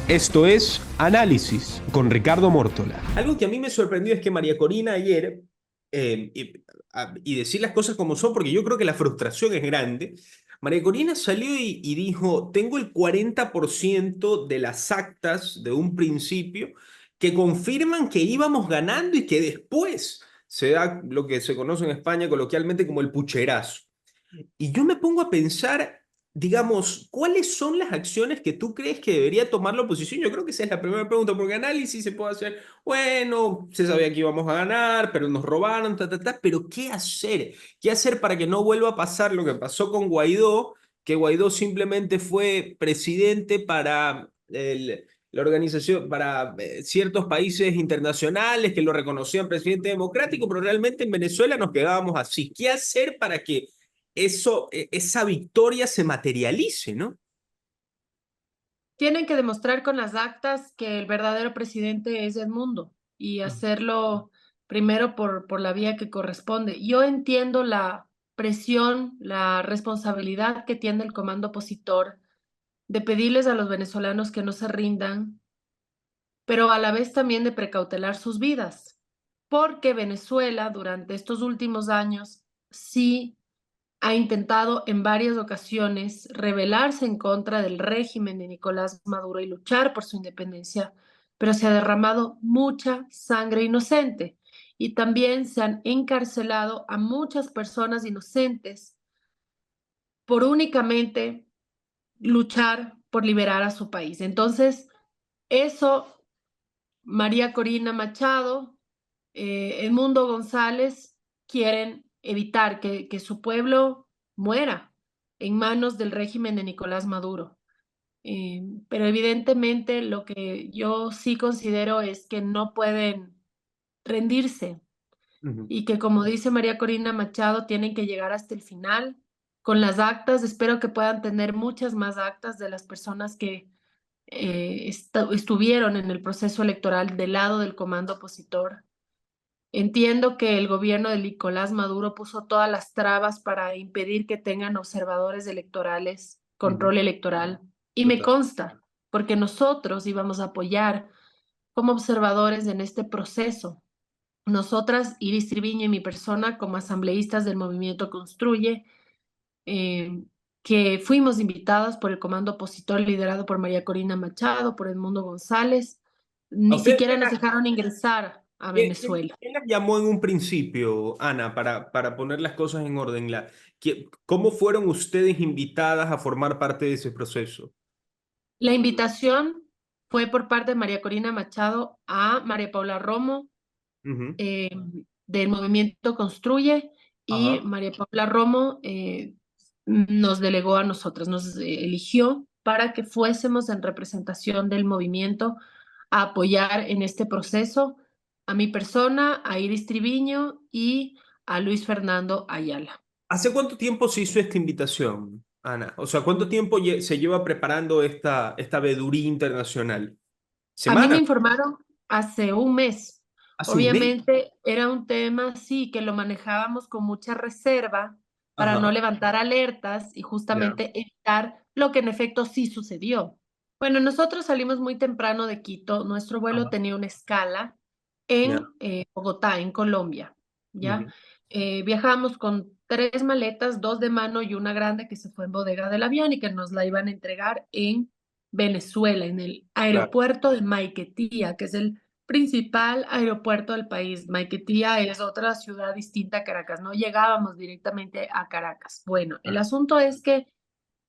Esto es Análisis con Ricardo Mórtola. Algo que a mí me sorprendió es que María Corina ayer, y decir las cosas como son, porque yo creo que la frustración es grande, María Corina salió y dijo, tengo el 40% de las actas de un principio que confirman que íbamos ganando y que después se da lo que se conoce en España coloquialmente como el pucherazo. Y yo me pongo a pensar, digamos, ¿cuáles son las acciones que tú crees que debería tomar la oposición? Yo creo que esa es la primera pregunta, porque análisis se puede hacer, bueno, se sabía que íbamos a ganar, pero nos robaron, pero ¿qué hacer? ¿Qué hacer para que no vuelva a pasar lo que pasó con Guaidó, que Guaidó simplemente fue presidente para la organización, para ciertos países internacionales que lo reconocían presidente democrático, pero realmente en Venezuela nos quedábamos así? ¿Qué hacer para que esa victoria se materialice, ¿no? Tienen que demostrar con las actas que el verdadero presidente es Edmundo y hacerlo primero por la vía que corresponde. Yo entiendo la presión, la responsabilidad que tiene el comando opositor de pedirles a los venezolanos que no se rindan, pero a la vez también de precautelar sus vidas, porque Venezuela durante estos últimos años sí ha intentado en varias ocasiones rebelarse en contra del régimen de Nicolás Maduro y luchar por su independencia, pero se ha derramado mucha sangre inocente y también se han encarcelado a muchas personas inocentes por únicamente luchar por liberar a su país. Entonces, eso María Corina Machado, Edmundo González quieren evitar que su pueblo muera en manos del régimen de Nicolás Maduro. Pero evidentemente lo que yo sí considero es que no pueden rendirse Ujú. y que, como dice María Corina Machado, tienen que llegar hasta el final con las actas. Espero que puedan tener muchas más actas de las personas que estuvieron en el proceso electoral del lado del comando opositor. Entiendo que el gobierno de Nicolás Maduro puso todas las trabas para impedir que tengan observadores electorales, Ujú. control electoral, y me Total. consta, porque nosotros íbamos a apoyar como observadores en este proceso. Nosotras, Iris Triviño y mi persona, como asambleístas del movimiento Construye, eh, que fuimos invitadas por el comando opositor liderado por María Corina Machado, por Edmundo González, ¿A ni ustedes siquiera nos dejaron ingresar a Venezuela. quién las llamó en un principio, Ana, para poner las cosas en orden? ¿Cómo fueron ustedes invitadas a formar parte de ese proceso? La invitación fue por parte de María Corina Machado a María Paula Romo, Ujú. eh, del movimiento Construye, y Ajá. María Paula Romo nos delegó a nosotras, nos eligió para que fuésemos en representación del movimiento a apoyar en este proceso a mi persona, a Iris Triviño y a Luis Fernando Ayala. ¿Hace cuánto tiempo se hizo esta invitación, Ana? O sea, ¿cuánto tiempo se lleva preparando esta veeduría internacional? A mí me ¿Semanas? informaron hace un mes. ¿Hace un mes? Obviamente era un tema, sí, que lo manejábamos con mucha reserva para no Ajá. levantar alertas y Ya. justamente evitar lo que en efecto sí sucedió. Bueno, nosotros salimos muy temprano de Quito. Nuestro vuelo Ajá. tenía una escala Ya. en Bogotá, en Colombia, ¿ya? Ujú. Viajamos con 3 maletas, 2 de mano y una grande que se fue en bodega del avión y que nos la iban a entregar en Venezuela, en el Claro. aeropuerto de Maiquetía, que es el principal aeropuerto del país. Maiquetía es otra ciudad distinta a Caracas, no llegábamos directamente a Caracas. Bueno, el Claro. asunto es que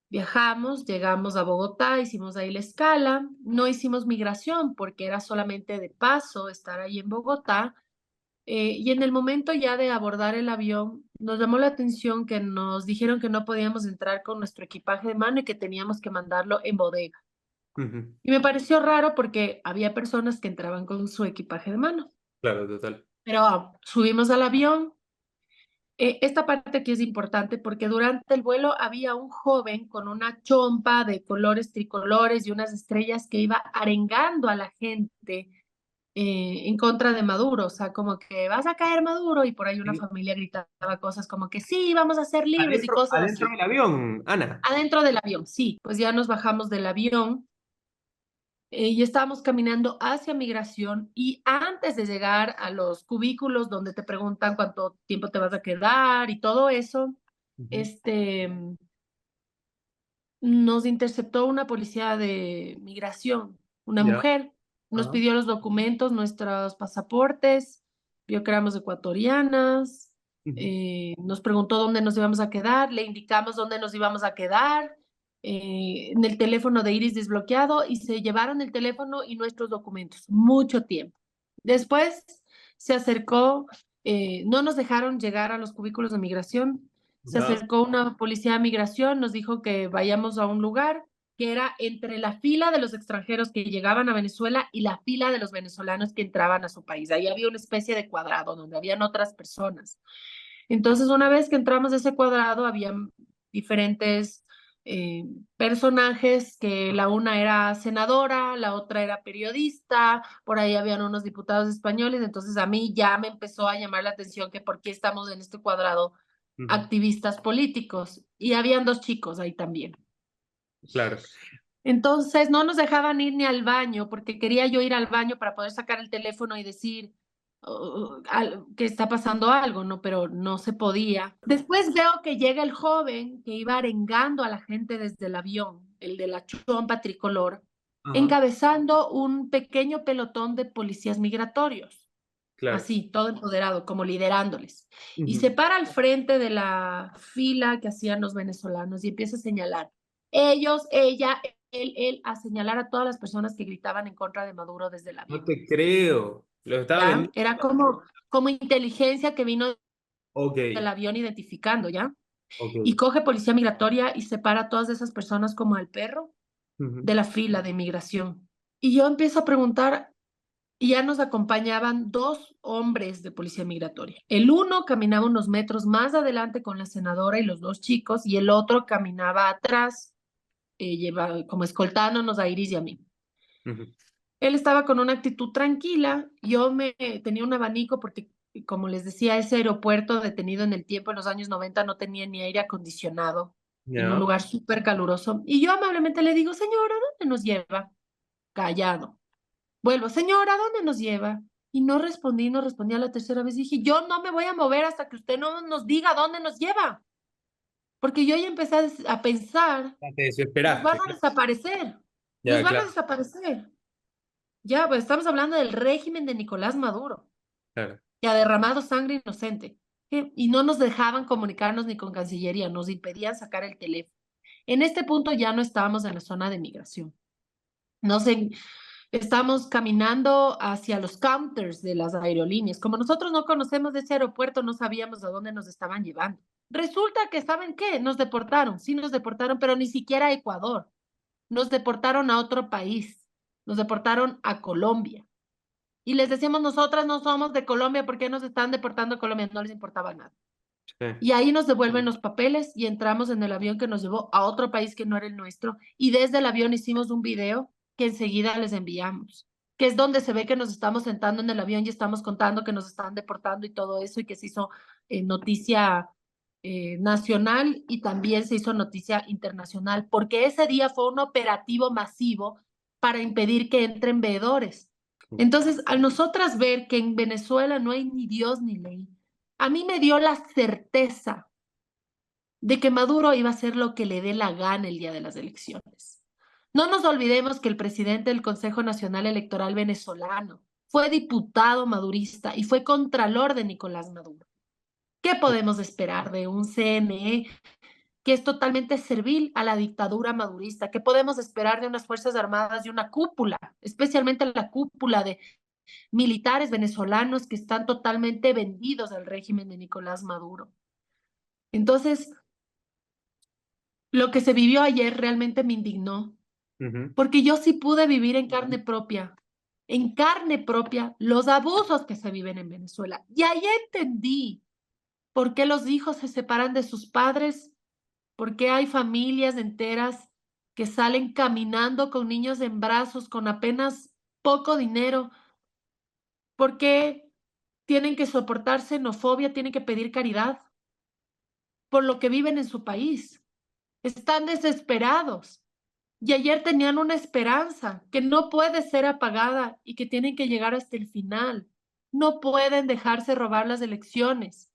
viajamos, llegamos a Bogotá, hicimos ahí la escala, no hicimos migración porque era solamente de paso estar ahí en Bogotá. Y en el momento ya de abordar el avión, nos llamó la atención que nos dijeron que no podíamos entrar con nuestro equipaje de mano y que teníamos que mandarlo en bodega. Ujú. Y me pareció raro porque había personas que entraban con su equipaje de mano. Claro, total. Pero subimos al avión. Esta parte aquí es importante porque durante el vuelo había un joven con una chompa de colores tricolores y unas estrellas que iba arengando a la gente en contra de Maduro. O sea, como que vas a caer Maduro, y por ahí una familia gritaba cosas como que sí, vamos a ser libres y cosas Adentro así. del avión, Ana. Adentro del avión, sí, pues ya nos bajamos del avión. y estábamos caminando hacia migración y antes de llegar a los cubículos donde te preguntan cuánto tiempo te vas a quedar y todo eso, Ujú. este, nos interceptó una policía de migración, una Ya. mujer, nos Ajá. pidió los documentos, nuestros pasaportes, vio que éramos ecuatorianas, Ujú. nos preguntó dónde nos íbamos a quedar, le indicamos dónde nos íbamos a quedar, en el teléfono de Iris desbloqueado y se llevaron el teléfono y nuestros documentos, mucho tiempo. Después se acercó, no nos dejaron llegar a los cubículos de migración. Se Ya. acercó una policía de migración, nos dijo que vayamos a un lugar que era entre la fila de los extranjeros que llegaban a Venezuela y la fila de los venezolanos que entraban a su país. Ahí había una especie de cuadrado donde habían otras personas. Entonces, una vez que entramos a ese cuadrado, había diferentes eh, personajes, que la una era senadora, la otra era periodista, por ahí habían unos diputados españoles, entonces a mí ya me empezó a llamar la atención que por qué estamos en este cuadrado Ujú. activistas políticos, y habían dos chicos ahí también. Claro. Entonces no nos dejaban ir ni al baño porque quería yo ir al baño para poder sacar el teléfono y decir que está pasando algo, ¿no? Pero no se podía. Después veo que llega el joven que iba arengando a la gente desde el avión, el de la chompa tricolor, Ajá. encabezando un pequeño pelotón de policías migratorios, Claro. así, todo empoderado, como liderándoles. Y Ujú. se para al frente de la fila que hacían los venezolanos y empieza a señalar. Ellos, ella, él, a señalar a todas las personas que gritaban en contra de Maduro desde el No avión. te creo. Lo estaba ¿Ya? vendiendo. Era como inteligencia que vino Ok. del avión identificando, ¿ya? Y Ok. coge policía migratoria y separa a todas esas personas como al perro Ujú. de la fila de migración. Y yo empiezo a preguntar, y ya nos acompañaban dos hombres de policía migratoria. El uno caminaba unos metros más adelante con la senadora y los dos chicos, y el otro caminaba atrás, como escoltándonos a Iris y a mí. Ujú. Él estaba con una actitud tranquila, yo me tenía un abanico porque, como les decía, ese aeropuerto detenido en el tiempo, en los años 90, no tenía ni aire acondicionado, en un Ya. lugar súper caluroso. Y yo amablemente le digo, señora, ¿dónde nos lleva? Callado. Vuelvo, señora, ¿dónde nos lleva? Y no respondí, no respondí a la tercera vez. Dije, yo no me voy a mover hasta que usted no nos diga dónde nos lleva. Porque yo ya empecé a pensar, Ya te nos van desesperaste. a desaparecer, nos Ya, van a claro. desaparecer. Ya, pues estamos hablando del régimen de Nicolás Maduro, Claro. que ha derramado sangre inocente. Y no nos dejaban comunicarnos ni con Cancillería, nos impedían sacar el teléfono. En este punto ya no estábamos en la zona de migración. No sé, estamos caminando hacia los counters de las aerolíneas. Como nosotros no conocemos de ese aeropuerto, no sabíamos a dónde nos estaban llevando. Resulta que, ¿saben qué? Nos deportaron, sí nos deportaron, pero ni siquiera a Ecuador. Nos deportaron a otro país. Nos deportaron a Colombia. Y les decíamos, nosotras no somos de Colombia, ¿por qué nos están deportando a Colombia? No les importaba nada. Sí. Y ahí nos devuelven los papeles y entramos en el avión que nos llevó a otro país que no era el nuestro. Y desde el avión hicimos un video que enseguida les enviamos, que es donde se ve que nos estamos sentando en el avión y estamos contando que nos están deportando y todo eso, y que se hizo noticia nacional y también se hizo noticia internacional, porque ese día fue un operativo masivo para impedir que entren veedores. Entonces, al nosotras ver que en Venezuela no hay ni Dios ni ley, a mí me dio la certeza de que Maduro iba a hacer lo que le dé la gana el día de las elecciones. No nos olvidemos que el presidente del Consejo Nacional Electoral venezolano fue diputado madurista y fue contralor de Nicolás Maduro. ¿Qué podemos esperar de un CNE que es totalmente servil a la dictadura madurista? ¿Qué podemos esperar de unas Fuerzas Armadas y una cúpula, especialmente la cúpula de militares venezolanos que están totalmente vendidos al régimen de Nicolás Maduro? Entonces, lo que se vivió ayer realmente me indignó, Ujú. porque yo sí pude vivir en carne propia, los abusos que se viven en Venezuela. Y ahí entendí por qué los hijos se separan de sus padres, por qué hay familias enteras que salen caminando con niños en brazos, con apenas poco dinero, por qué tienen que soportar xenofobia, tienen que pedir caridad por lo que viven en su país. Están desesperados. Y ayer tenían una esperanza que no puede ser apagada y que tienen que llegar hasta el final. No pueden dejarse robar las elecciones.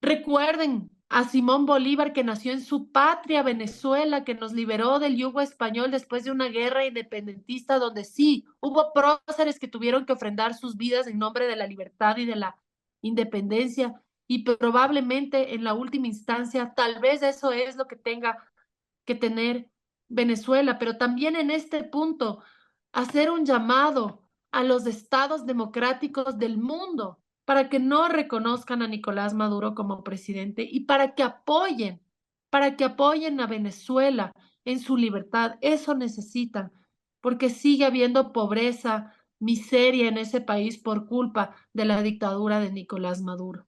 Recuerden a Simón Bolívar, que nació en su patria, Venezuela, que nos liberó del yugo español después de una guerra independentista donde sí, hubo próceres que tuvieron que ofrendar sus vidas en nombre de la libertad y de la independencia. Y probablemente en la última instancia, tal vez eso es lo que tenga que tener Venezuela, pero también en este punto hacer un llamado a los estados democráticos del mundo para que no reconozcan a Nicolás Maduro como presidente y para que apoyen a Venezuela en su libertad. Eso necesitan, porque sigue habiendo pobreza, miseria en ese país por culpa de la dictadura de Nicolás Maduro.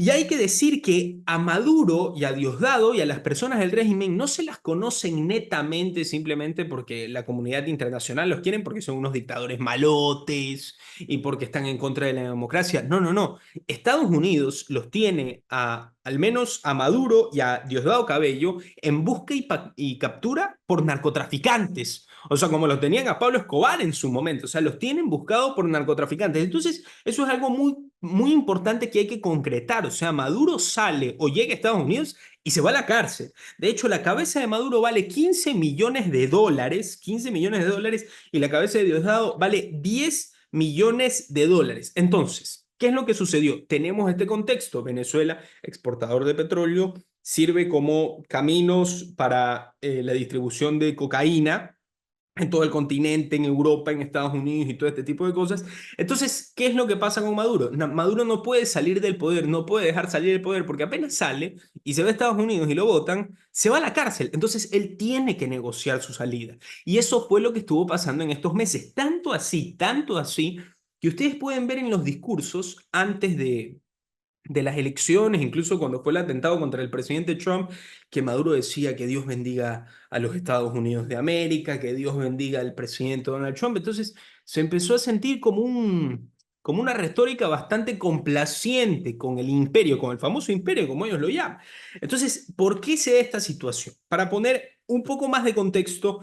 Y hay que decir que a Maduro y a Diosdado y a las personas del régimen no se las conocen netamente simplemente porque la comunidad internacional los quieren porque son unos dictadores malotes y porque están en contra de la democracia. No, no, no. Estados Unidos los tiene al menos a Maduro y a Diosdado Cabello en busca y captura por narcotraficantes. O sea, como los tenían a Pablo Escobar en su momento. O sea, los tienen buscados por narcotraficantes. Entonces, eso es algo muy importante que hay que concretar. O sea, Maduro sale o llega a Estados Unidos y se va a la cárcel. De hecho, la cabeza de Maduro vale 15 millones de dólares, 15 millones de dólares, y la cabeza de Diosdado vale 10 millones de dólares. Entonces, ¿qué es lo que sucedió? Tenemos este contexto. Venezuela, exportador de petróleo, sirve como caminos para la distribución de cocaína en todo el continente, en Europa, en Estados Unidos y todo este tipo de cosas. Entonces, ¿qué es lo que pasa con Maduro? Maduro no puede salir del poder, no puede dejar salir del poder, porque apenas sale y se va a Estados Unidos y lo votan, se va a la cárcel. Entonces, él tiene que negociar su salida. Y eso fue lo que estuvo pasando en estos meses. Tanto así, que ustedes pueden ver en los discursos antes de las elecciones, incluso cuando fue el atentado contra el presidente Trump, que Maduro decía que Dios bendiga a los Estados Unidos de América, que Dios bendiga al presidente Donald Trump. Entonces se empezó a sentir como una retórica bastante complaciente con el imperio, con el famoso imperio, como ellos lo llaman. Entonces, ¿por qué se da esta situación? Para poner un poco más de contexto,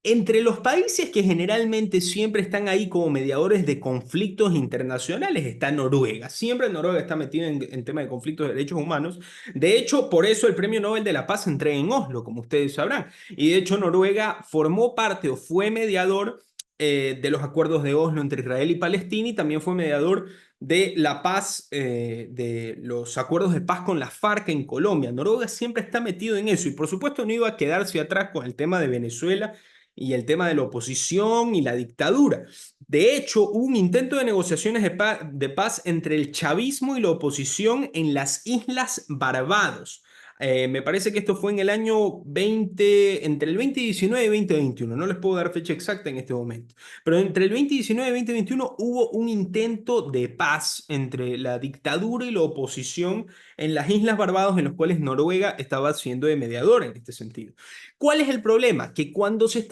entre los países que generalmente siempre están ahí como mediadores de conflictos internacionales está Noruega. Siempre Noruega está metida en tema de conflictos de derechos humanos. De hecho, por eso el Premio Nobel de la Paz se entrega en Oslo, como ustedes sabrán. Y de hecho, Noruega formó parte o fue mediador de los acuerdos de Oslo entre Israel y Palestina y también fue mediador de la paz, de los acuerdos de paz con la FARC en Colombia. Noruega siempre está metido en eso y por supuesto no iba a quedarse atrás con el tema de Venezuela y el tema de la oposición y la dictadura. De hecho, hubo un intento de negociaciones de paz entre el chavismo y la oposición en las Islas Barbados. Me parece que esto fue en el año 20, entre el 2019 y 2021. No les puedo dar fecha exacta en este momento. Pero entre el 2019 y 2021 hubo un intento de paz entre la dictadura y la oposición en las Islas Barbados, en los cuales Noruega estaba siendo de mediador en este sentido. ¿Cuál es el problema? Que cuando se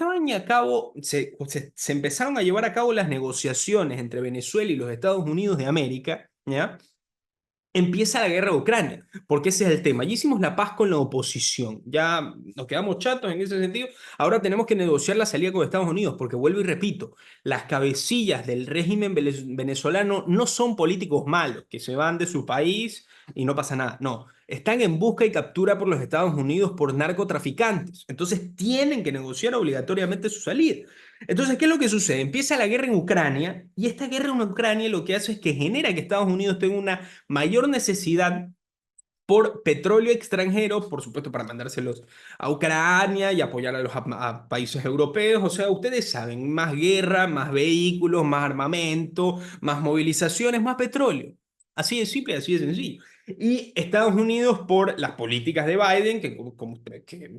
empezaron a llevar a cabo las negociaciones entre Venezuela y los Estados Unidos de América, ¿ya? Empieza la guerra de Ucrania, porque ese es el tema. Ya hicimos la paz con la oposición, ya nos quedamos chatos en ese sentido. Ahora tenemos que negociar la salida con Estados Unidos, porque vuelvo y repito, las cabecillas del régimen venezolano no son políticos malos, que se van de su país y no pasa nada. No, están en busca y captura por los Estados Unidos por narcotraficantes. Entonces tienen que negociar obligatoriamente su salida. Entonces, ¿qué es lo que sucede? Empieza la guerra en Ucrania y esta guerra en Ucrania lo que hace es que genera que Estados Unidos tenga una mayor necesidad por petróleo extranjero, por supuesto para mandárselos a Ucrania y apoyar a países europeos. O sea, ustedes saben, más guerra, más vehículos, más armamento, más movilizaciones, más petróleo. Así de simple, así de sencillo. Y Estados Unidos por las políticas de Biden, que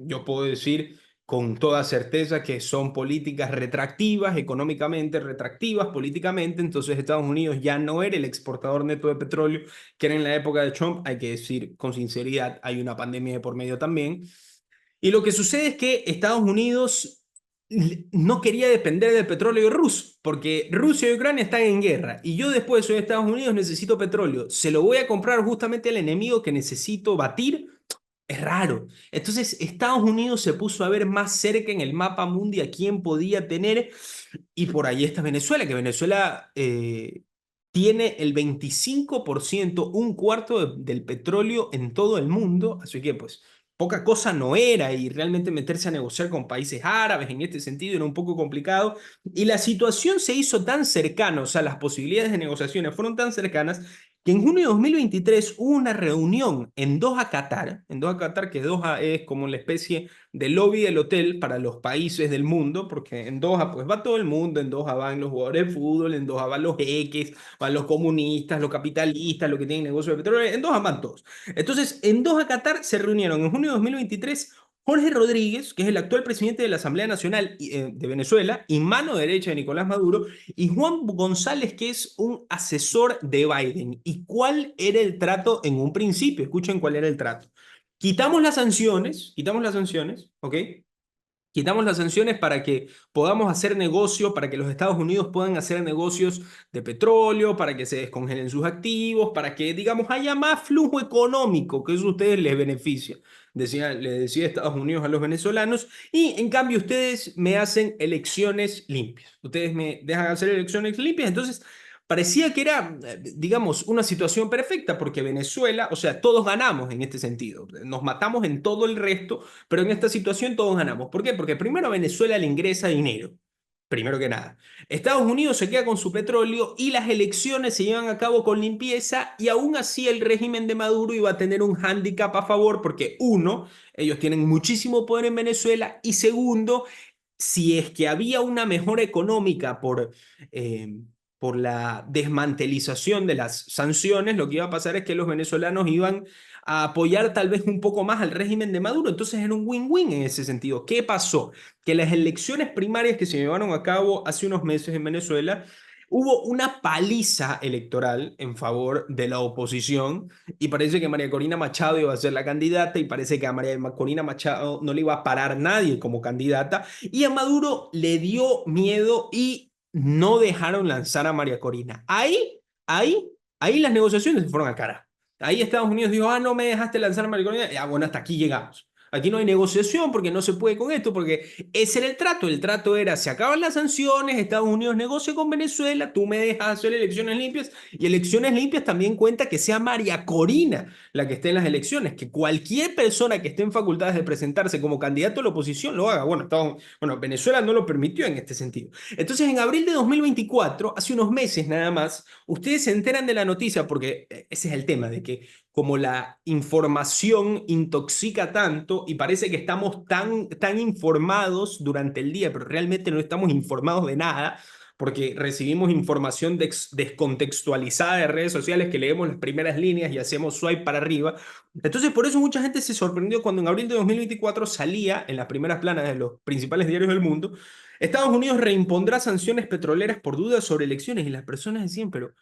yo puedo decir con toda certeza que son políticas retractivas, económicamente retractivas, políticamente, entonces Estados Unidos ya no era el exportador neto de petróleo que era en la época de Trump. Hay que decir con sinceridad, hay una pandemia de por medio también. Y lo que sucede es que Estados Unidos no quería depender del petróleo ruso, porque Rusia y Ucrania están en guerra, y yo después soy de Estados Unidos, necesito petróleo. Se lo voy a comprar justamente al enemigo que necesito batir. Es raro. Entonces, Estados Unidos se puso a ver más cerca en el mapa mundi a quién podía tener, y por ahí está Venezuela, que Venezuela tiene el 25%, un cuarto del petróleo en todo el mundo, así que pues poca cosa no era, y realmente meterse a negociar con países árabes en este sentido era un poco complicado, y la situación se hizo tan cercana, o sea, las posibilidades de negociaciones fueron tan cercanas que en junio de 2023 hubo una reunión en Doha, Qatar, que Doha es como la especie de lobby del hotel para los países del mundo, porque en Doha pues va todo el mundo, en Doha van los jugadores de fútbol, en Doha van los jeques, van los comunistas, los capitalistas, los que tienen negocios de petróleo, en Doha van todos. Entonces, en Doha, Qatar, se reunieron en junio de 2023 Jorge Rodríguez, que es el actual presidente de la Asamblea Nacional de Venezuela y mano derecha de Nicolás Maduro, y Juan González, que es un asesor de Biden. ¿Y cuál era el trato en un principio? Escuchen cuál era el trato. Quitamos las sanciones, ¿ok? Quitamos las sanciones para que podamos hacer negocio, para que los Estados Unidos puedan hacer negocios de petróleo, para que se descongelen sus activos, para que, digamos, haya más flujo económico, que eso a ustedes les beneficia. Le decía Estados Unidos a los venezolanos, y en cambio ustedes me hacen elecciones limpias. Ustedes me dejan hacer elecciones limpias, entonces parecía que era, digamos, una situación perfecta, porque Venezuela, o sea, todos ganamos en este sentido. Nos matamos en todo el resto, pero en esta situación todos ganamos. ¿Por qué? Porque primero a Venezuela le ingresa dinero, primero que nada. Estados Unidos se queda con su petróleo y las elecciones se llevan a cabo con limpieza, y aún así el régimen de Maduro iba a tener un hándicap a favor porque, uno, ellos tienen muchísimo poder en Venezuela, y segundo, si es que había una mejora económica eh, por la desmantelización de las sanciones, lo que iba a pasar es que los venezolanos iban a apoyar tal vez un poco más al régimen de Maduro. Entonces era un win-win en ese sentido. ¿Qué pasó? Que las elecciones primarias que se llevaron a cabo hace unos meses en Venezuela, hubo una paliza electoral en favor de la oposición, y parece que María Corina Machado iba a ser la candidata, y parece que a María Corina Machado no le iba a parar nadie como candidata, y a Maduro le dio miedo y no dejaron lanzar a María Corina. Ahí las negociaciones se fueron a cara. Ahí Estados Unidos dijo, no me dejaste lanzar a María Corina. Bueno, hasta aquí llegamos. Aquí no hay negociación porque no se puede con esto, porque ese era el trato. El trato era, se acaban las sanciones, Estados Unidos negocia con Venezuela, tú me dejas hacer elecciones limpias, y elecciones limpias también cuenta que sea María Corina la que esté en las elecciones, que cualquier persona que esté en facultades de presentarse como candidato a la oposición lo haga. Bueno, Venezuela no lo permitió en este sentido. Entonces, en abril de 2024, hace unos meses nada más, ustedes se enteran de la noticia, porque ese es el tema, de que como la información intoxica tanto y parece que estamos tan informados durante el día, pero realmente no estamos informados de nada, porque recibimos información descontextualizada de redes sociales, que leemos las primeras líneas y hacemos swipe para arriba. Entonces, por eso mucha gente se sorprendió cuando en abril de 2024 salía en las primeras planas de los principales diarios del mundo: Estados Unidos reimpondrá sanciones petroleras por dudas sobre elecciones, y las personas decían, pero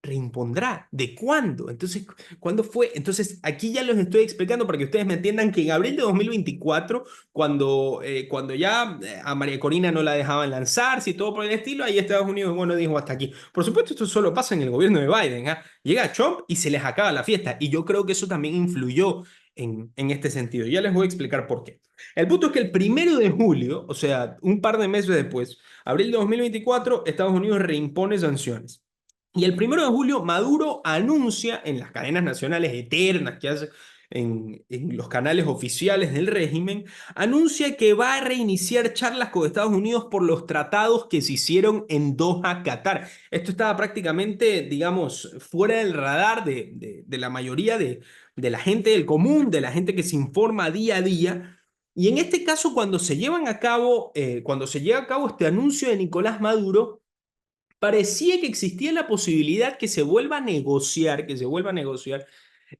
reimpondrá, ¿de cuándo? Entonces, ¿cuándo fue? Entonces, aquí ya los estoy explicando para que ustedes me entiendan que en abril de 2024, cuando ya a María Corina no la dejaban lanzarse y todo por el estilo, ahí Estados Unidos, bueno, dijo hasta aquí. Por supuesto, esto solo pasa en el gobierno de Biden, ¿ah? Llega Trump y se les acaba la fiesta, y yo creo que eso también influyó en este sentido. Ya les voy a explicar por qué. El punto es que el 1 de julio, o sea, un par de meses después, abril de 2024, Estados Unidos reimpone sanciones. Y el 1 de julio, Maduro anuncia en las cadenas nacionales eternas que hace en los canales oficiales del régimen, anuncia que va a reiniciar charlas con Estados Unidos por los tratados que se hicieron en Doha, Qatar. Esto estaba prácticamente, digamos, fuera del radar de la mayoría de la gente del común, de la gente que se informa día a día. Y en este caso, cuando se lleva a cabo este anuncio de Nicolás Maduro, parecía que existía la posibilidad que se vuelva a negociar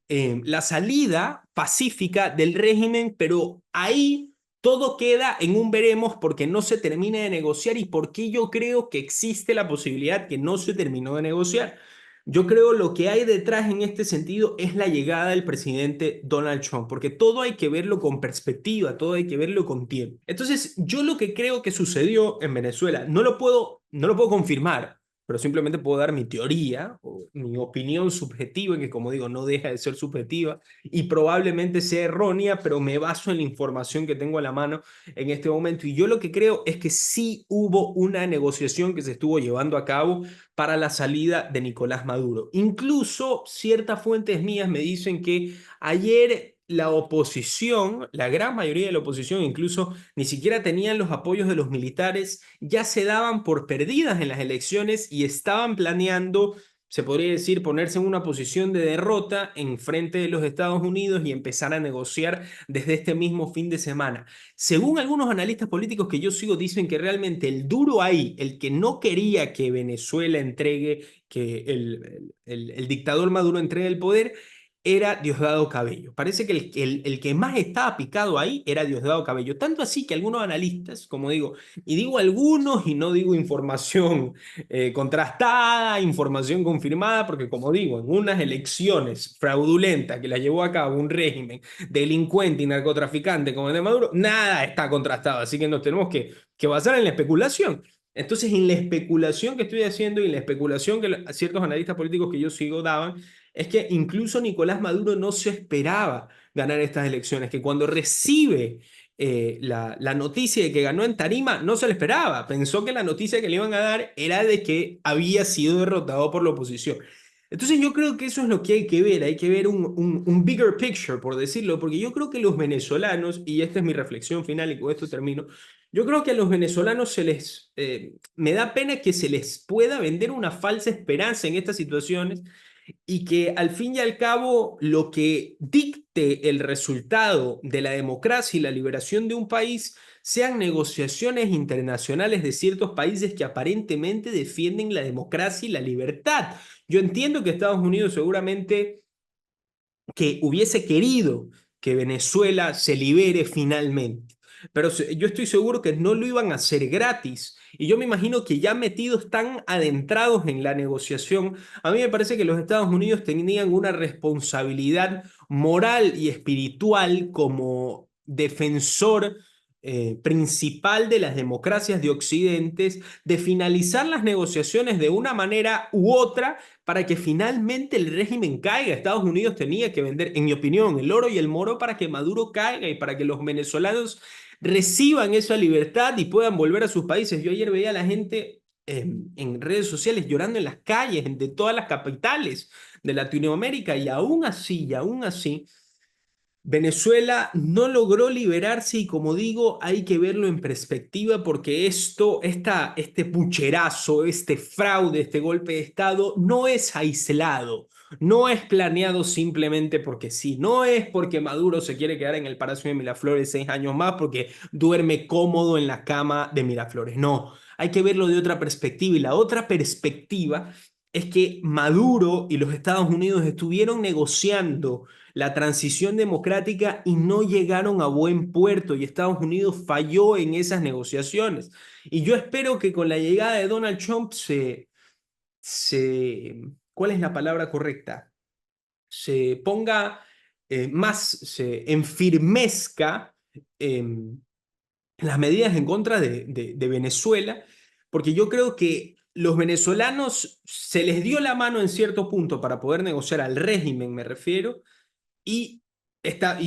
la salida pacífica del régimen, pero ahí todo queda en un veremos, porque no se termina de negociar. ¿Y por qué yo creo que existe la posibilidad que no se terminó de negociar? Yo creo lo que hay detrás en este sentido es la llegada del presidente Donald Trump, porque todo hay que verlo con perspectiva, todo hay que verlo con tiempo. Entonces, yo lo que creo que sucedió en Venezuela, no lo puedo confirmar, pero simplemente puedo dar mi teoría o mi opinión subjetiva, que como digo, no deja de ser subjetiva y probablemente sea errónea, pero me baso en la información que tengo a la mano en este momento. Y yo lo que creo es que sí hubo una negociación que se estuvo llevando a cabo para la salida de Nicolás Maduro. Incluso ciertas fuentes mías me dicen que ayer la oposición, la gran mayoría de la oposición, incluso ni siquiera tenían los apoyos de los militares, ya se daban por perdidas en las elecciones y estaban planeando, se podría decir, ponerse en una posición de derrota en frente de los Estados Unidos y empezar a negociar desde este mismo fin de semana. Según algunos analistas políticos que yo sigo, dicen que realmente el duro ahí, el que no quería que Venezuela entregue, que el dictador Maduro entregue el poder, era Diosdado Cabello. Parece que el que más estaba picado ahí era Diosdado Cabello. Tanto así que algunos analistas, como digo, y digo algunos y no digo información contrastada, información confirmada, porque como digo, en unas elecciones fraudulentas que las llevó a cabo un régimen delincuente y narcotraficante como el de Maduro, nada está contrastado. Así que nos tenemos que basar en la especulación. Entonces, en la especulación que estoy haciendo y en la especulación que ciertos analistas políticos que yo sigo daban, es que incluso Nicolás Maduro no se esperaba ganar estas elecciones, que cuando recibe la noticia de que ganó en Tarima, no se le esperaba. Pensó que la noticia que le iban a dar era de que había sido derrotado por la oposición. Entonces yo creo que eso es lo que hay que ver un bigger picture, por decirlo, porque yo creo que los venezolanos, y esta es mi reflexión final y con esto termino, yo creo que a los venezolanos me da pena que se les pueda vender una falsa esperanza en estas situaciones y que al fin y al cabo lo que dicte el resultado de la democracia y la liberación de un país sean negociaciones internacionales de ciertos países que aparentemente defienden la democracia y la libertad. Yo entiendo que Estados Unidos seguramente que hubiese querido que Venezuela se libere finalmente. Pero yo estoy seguro que no lo iban a hacer gratis. Y yo me imagino que ya metidos tan adentrados en la negociación, a mí me parece que los Estados Unidos tenían una responsabilidad moral y espiritual como defensor principal de las democracias de Occidente, de finalizar las negociaciones de una manera u otra para que finalmente el régimen caiga. Estados Unidos tenía que vender, en mi opinión, el oro y el moro para que Maduro caiga y para que los venezolanos reciban esa libertad y puedan volver a sus países. Yo ayer veía a la gente en redes sociales llorando en las calles de todas las capitales de Latinoamérica y aún así, Venezuela no logró liberarse y como digo, hay que verlo en perspectiva porque este pucherazo, este fraude, este golpe de Estado no es aislado, no es planeado simplemente porque sí, no es porque Maduro se quiere quedar en el Palacio de Miraflores 6 años más porque duerme cómodo en la cama de Miraflores, no, hay que verlo de otra perspectiva y la otra perspectiva es que Maduro y los Estados Unidos estuvieron negociando la transición democrática y no llegaron a buen puerto y Estados Unidos falló en esas negociaciones. Y yo espero que con la llegada de Donald Trump ¿cuál es la palabra correcta? Se ponga enfirmezca las medidas en contra de Venezuela, porque yo creo que los venezolanos se les dio la mano en cierto punto para poder negociar al régimen, me refiero, y,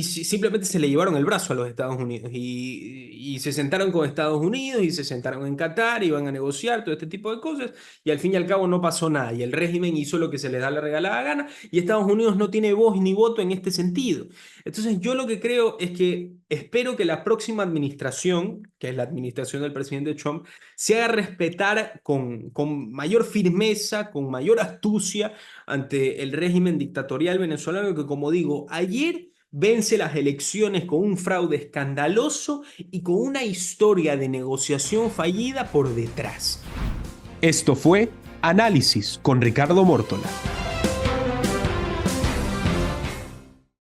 simplemente se le llevaron el brazo a los Estados Unidos y se sentaron con Estados Unidos y se sentaron en Qatar y iban a negociar todo este tipo de cosas y al fin y al cabo no pasó nada y el régimen hizo lo que se les da la regalada gana y Estados Unidos no tiene voz ni voto en este sentido. Entonces yo lo que creo es que espero que la próxima administración, que es la administración del presidente Trump, se haga respetar con mayor firmeza, con mayor astucia ante el régimen dictatorial venezolano que, como digo, ayer vence las elecciones con un fraude escandaloso y con una historia de negociación fallida por detrás. Esto fue Análisis con Ricardo Mórtola.